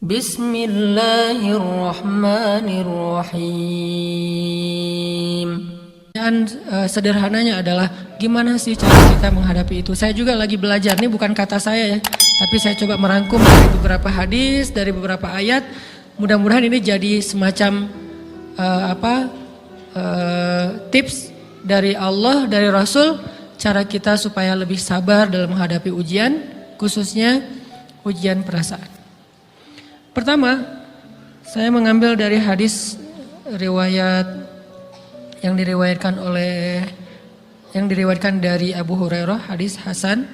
Bismillahirrahmanirrahim. Dan sederhananya adalah gimana sih cara kita menghadapi itu. Saya juga lagi belajar, ini bukan kata saya ya, tapi saya coba merangkum dari beberapa hadis, dari beberapa ayat. Mudah-mudahan ini jadi semacam tips dari Allah, dari Rasul, cara kita supaya lebih sabar dalam menghadapi ujian, khususnya ujian perasaan. Pertama, saya mengambil dari hadis riwayat yang diriwayatkan dari Abu Hurairah, hadis Hasan.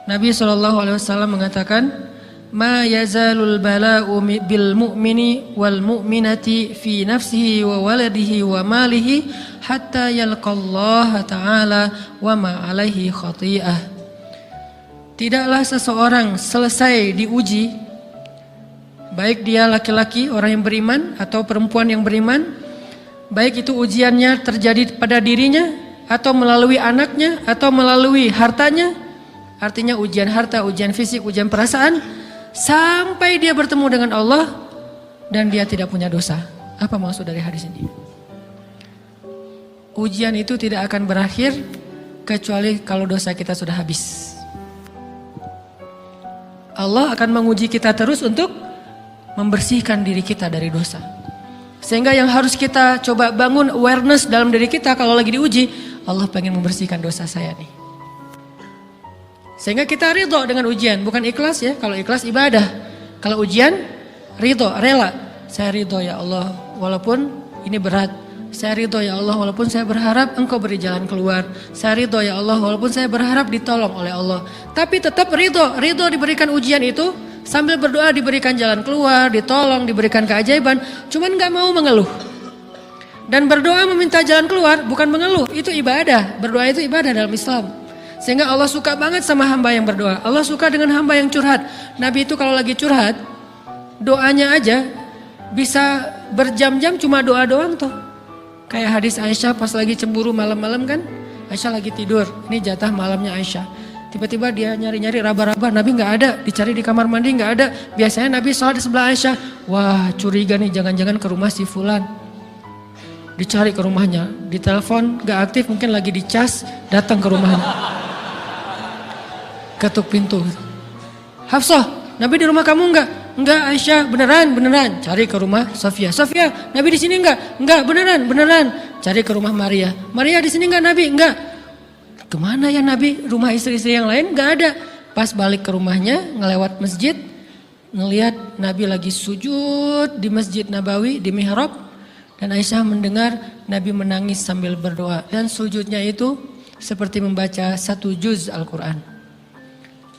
Nabi SAW mengatakan, "Ma yazalul bala'u bil mu'mini wal mu'minati fi nafsihi wa waladihi wa malihi hatta yalqallaha ta'ala wa ma alaihi khati'ah." Tidaklah seseorang selesai diuji, baik dia laki-laki, orang yang beriman, atau perempuan yang beriman, baik itu ujiannya terjadi pada dirinya, atau melalui anaknya, atau melalui hartanya, artinya ujian harta, ujian fisik, ujian perasaan, sampai dia bertemu dengan Allah, dan dia tidak punya dosa. Apa maksud dari hadis ini? Ujian itu tidak akan berakhir, kecuali kalau dosa kita sudah habis. Allah akan menguji kita terus untuk membersihkan diri kita dari dosa. Sehingga yang harus kita coba bangun awareness dalam diri kita kalau lagi diuji, Allah pengen membersihkan dosa saya nih. Sehingga kita ridho dengan ujian, bukan ikhlas ya. Kalau ikhlas ibadah, kalau ujian ridho, rela. Saya ridho ya Allah walaupun ini berat. Saya ridho ya Allah walaupun saya berharap Engkau beri jalan keluar. Saya ridho ya Allah walaupun saya berharap ditolong oleh Allah. Tapi tetap ridho diberikan ujian itu, sambil berdoa diberikan jalan keluar, ditolong, diberikan keajaiban, cuman gak mau mengeluh. Dan berdoa meminta jalan keluar bukan mengeluh, itu ibadah. Berdoa itu ibadah dalam Islam. Sehingga Allah suka banget sama hamba yang berdoa. Allah suka dengan hamba yang curhat. Nabi itu kalau lagi curhat, doanya aja bisa berjam-jam cuma doa doang tuh. Kayak hadis Aisyah pas lagi cemburu malam-malam kan, Aisyah lagi tidur, ini jatah malamnya Aisyah. Tiba-tiba dia nyari-nyari raba-raba, Nabi gak ada, dicari di kamar mandi gak ada. Biasanya Nabi sholat di sebelah Aisyah. Wah, curiga nih, jangan-jangan ke rumah si fulan. Dicari ke rumahnya, ditelepon gak aktif, mungkin lagi dicas, datang ke rumahnya. Ketuk pintu. Hafsah, Nabi di rumah kamu enggak? Enggak Aisyah, beneran. Cari ke rumah Sofia. Sofia, Nabi di sini enggak? Enggak, beneran. Cari ke rumah Maria. Maria di sini enggak Nabi? Enggak. Kemana ya Nabi? Rumah istri-istri yang lain gak ada. Pas balik ke rumahnya, ngelewat masjid, ngelihat Nabi lagi sujud di Masjid Nabawi, di mihrab. Dan Aisyah mendengar Nabi menangis sambil berdoa. Dan sujudnya itu seperti membaca 1 juz Al-Quran.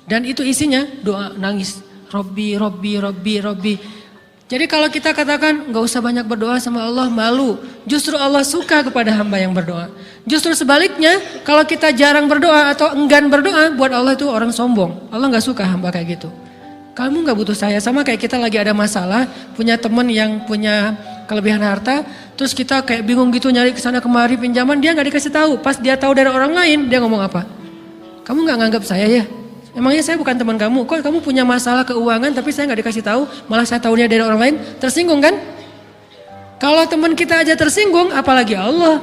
Dan itu isinya doa nangis. Robbi. Jadi kalau kita katakan gak usah banyak berdoa sama Allah, malu. Justru Allah suka kepada hamba yang berdoa. Justru sebaliknya, kalau kita jarang berdoa atau enggan berdoa, buat Allah itu orang sombong. Allah gak suka hamba kayak gitu. Kamu gak butuh saya, sama kayak kita lagi ada masalah, punya teman yang punya kelebihan harta, terus kita kayak bingung gitu nyari kesana kemari pinjaman, dia gak dikasih tahu. Pas dia tahu dari orang lain, dia ngomong apa? Kamu gak nganggap saya ya? Emangnya saya bukan teman kamu? Kok kamu punya masalah keuangan tapi saya gak dikasih tahu, malah saya tahunya dari orang lain? Tersinggung kan? Kalau teman kita aja tersinggung, apalagi Allah.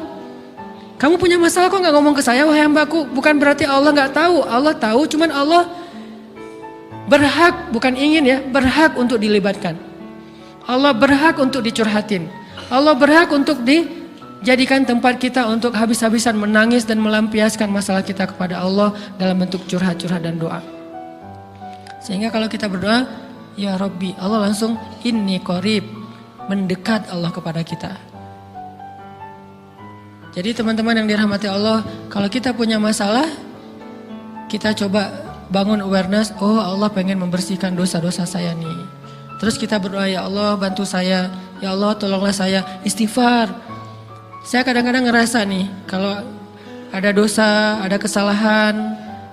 Kamu punya masalah kok gak ngomong ke saya, wahai hambaku? Bukan berarti Allah gak tahu, Allah tahu, cuman Allah berhak, bukan ingin ya, berhak untuk dilibatkan. Allah berhak untuk dicurhatin. Allah berhak untuk dijadikan tempat kita untuk habis-habisan menangis dan melampiaskan masalah kita kepada Allah dalam bentuk curhat-curhat dan doa. Sehingga kalau kita berdoa, ya Rabbi, Allah langsung inni qarib, mendekat Allah kepada kita. Jadi teman-teman yang dirahmati Allah, kalau kita punya masalah, kita coba bangun awareness, oh Allah pengen membersihkan dosa-dosa saya nih. Terus kita berdoa, ya Allah bantu saya, ya Allah tolonglah saya, istighfar. Saya kadang-kadang ngerasa nih, kalau ada dosa, ada kesalahan,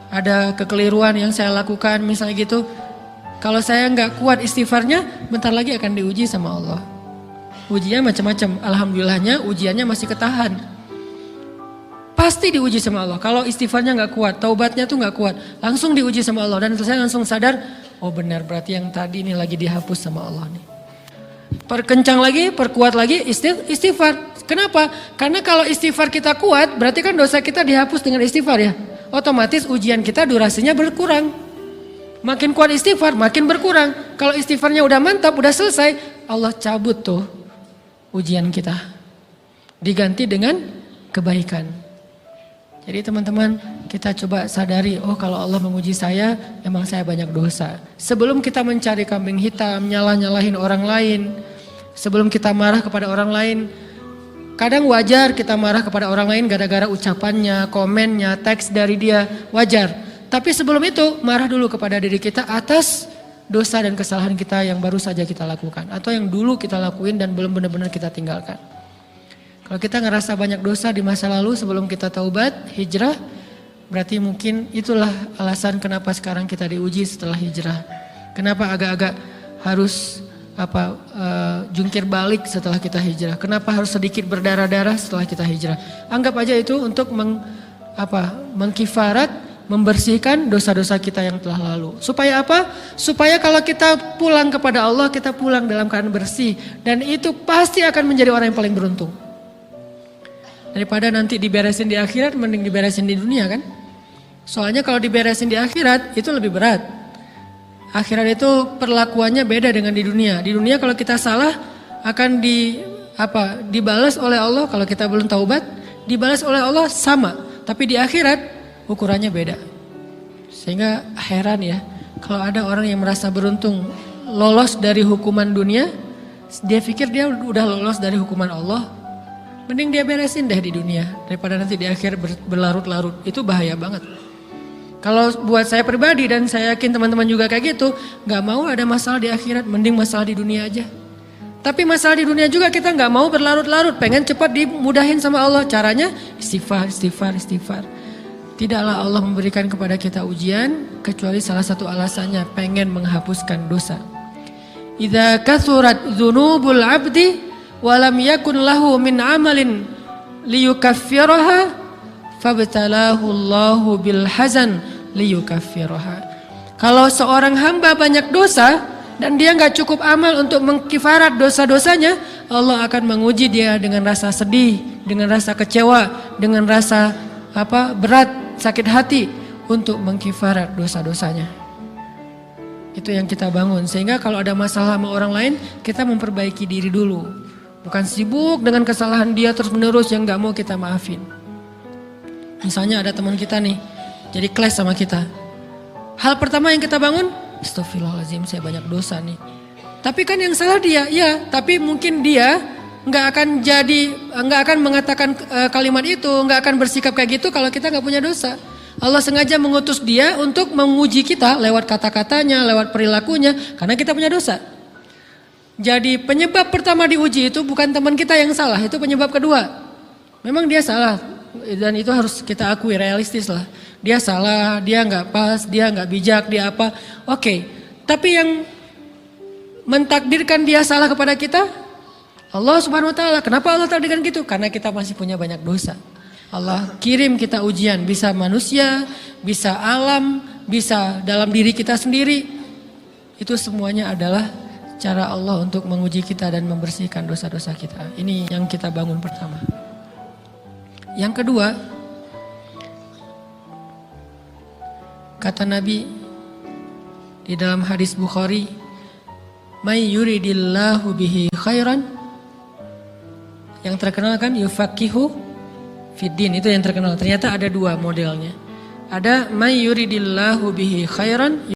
ada kekeliruan yang saya lakukan misalnya gitu, kalau saya nggak kuat istighfarnya, bentar lagi akan diuji sama Allah. Ujiannya macam-macam, alhamdulillahnya ujiannya masih ketahan. Pasti diuji sama Allah. Kalau istighfarnya nggak kuat, taubatnya tuh nggak kuat, langsung diuji sama Allah. Dan saya langsung sadar, Oh benar, berarti yang tadi ini lagi dihapus sama Allah nih. Perkencang lagi, perkuat lagi istighfar. Kenapa? Karena kalau istighfar kita kuat, berarti kan dosa kita dihapus dengan istighfar ya. Otomatis ujian kita durasinya berkurang. Makin kuat istighfar, makin berkurang. Kalau istighfarnya udah mantap, udah selesai, Allah cabut tuh ujian kita. Diganti dengan kebaikan. Jadi teman-teman, kita coba sadari, oh kalau Allah menguji saya, emang saya banyak dosa. Sebelum kita mencari kambing hitam, nyalah-nyalahin orang lain, sebelum kita marah kepada orang lain, kadang wajar kita marah kepada orang lain gara-gara ucapannya, komennya, teks dari dia, wajar. Tapi sebelum itu, marah dulu kepada diri kita atas dosa dan kesalahan kita yang baru saja kita lakukan. Atau yang dulu kita lakuin dan belum benar-benar kita tinggalkan. Kalau kita ngerasa banyak dosa di masa lalu sebelum kita taubat, hijrah, berarti mungkin itulah alasan kenapa sekarang kita diuji setelah hijrah. Kenapa agak-agak harus jungkir balik setelah kita hijrah. Kenapa harus sedikit berdarah-darah setelah kita hijrah. Anggap aja itu untuk mengkifarat, membersihkan dosa-dosa kita yang telah lalu. Supaya apa? Supaya kalau kita pulang kepada Allah, kita pulang dalam keadaan bersih. Dan itu pasti akan menjadi orang yang paling beruntung. Daripada nanti diberesin di akhirat, mending diberesin di dunia kan. Soalnya kalau diberesin di akhirat itu lebih berat. Akhirat itu perlakuannya beda dengan di dunia. Di dunia kalau kita salah akan dibalas oleh Allah. Kalau kita belum taubat, dibalas oleh Allah sama. Tapi di akhirat ukurannya beda. Sehingga heran ya, kalau ada orang yang merasa beruntung lolos dari hukuman dunia, dia pikir dia udah lolos dari hukuman Allah. Mending dia beresin deh di dunia daripada nanti di akhir berlarut-larut. Itu bahaya banget. Kalau buat saya pribadi dan saya yakin teman-teman juga kayak gitu, gak mau ada masalah di akhirat, mending masalah di dunia aja. Tapi masalah di dunia juga kita gak mau berlarut-larut, pengen cepat dimudahin sama Allah. Caranya istighfar. Tidaklah Allah memberikan kepada kita ujian kecuali salah satu alasannya pengen menghapuskan dosa. Idza kathurat dzunubul 'abdi walam yakun lahu min amalin liyukaffiraha fabtalahu Allahu bil hazan liyukaffiraha. Kalau seorang hamba banyak dosa dan dia nggak cukup amal untuk mengkifarat dosa-dosanya, Allah akan menguji dia dengan rasa sedih, dengan rasa kecewa, dengan rasa berat, sakit hati untuk mengkifarat dosa-dosanya. Itu yang kita bangun, sehingga kalau ada masalah sama orang lain, kita memperbaiki diri dulu. Bukan sibuk dengan kesalahan dia terus menerus yang gak mau kita maafin. Misalnya ada teman kita nih, jadi clash sama kita. Hal pertama yang kita bangun, astagfirullahaladzim saya banyak dosa nih. Tapi kan yang salah dia, ya. Tapi mungkin dia gak akan mengatakan kalimat itu, gak akan bersikap kayak gitu kalau kita gak punya dosa. Allah sengaja mengutus dia untuk menguji kita lewat kata-katanya, lewat perilakunya, karena kita punya dosa. Jadi penyebab pertama diuji itu bukan teman kita yang salah, itu penyebab kedua. Memang dia salah dan itu harus kita akui, realistis lah. Dia salah, dia nggak pas, dia nggak bijak, dia apa. Oke, tapi yang mentakdirkan dia salah kepada kita, Allah Subhanahu Wa Taala. Kenapa Allah takdirkan gitu? Karena kita masih punya banyak dosa. Allah kirim kita ujian, bisa manusia, bisa alam, bisa dalam diri kita sendiri. Itu semuanya adalah cara Allah untuk menguji kita dan membersihkan dosa-dosa kita. Ini yang kita bangun pertama. Yang kedua, kata Nabi di dalam hadis Bukhari, "May yuridillahu bihi khairan." Yang terkenal kan yufaqihu fiddin, itu yang terkenal. Ternyata ada dua modelnya. Ada may yuridillahu bihi khairan